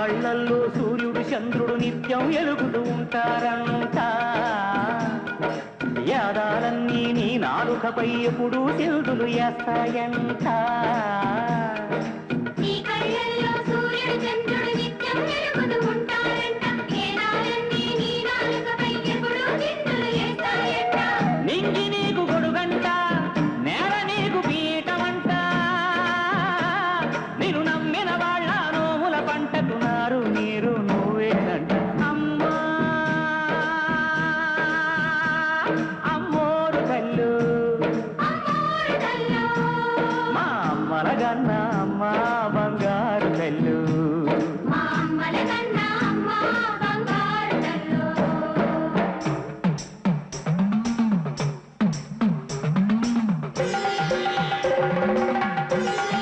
కళ్ళల్లో సూర్యుడు చంద్రుడు నిత్యం ఎలుగుతూ ఉంటారంట యాదాలన్నీ నీ నాలుకపై ఎప్పుడూ సిల్దులు వేస్తాయంట నింగి నీకు గొడుగంట నేల నీకు పీఠమంట నేను నమ్మిన వాళ్ళ నోముల పంటకున్నారు నీరు నువ్వేనంట అమ్మా అమ్మోరు కళ్ళు మా అమ్మల గన్న అమ్మ బంగారు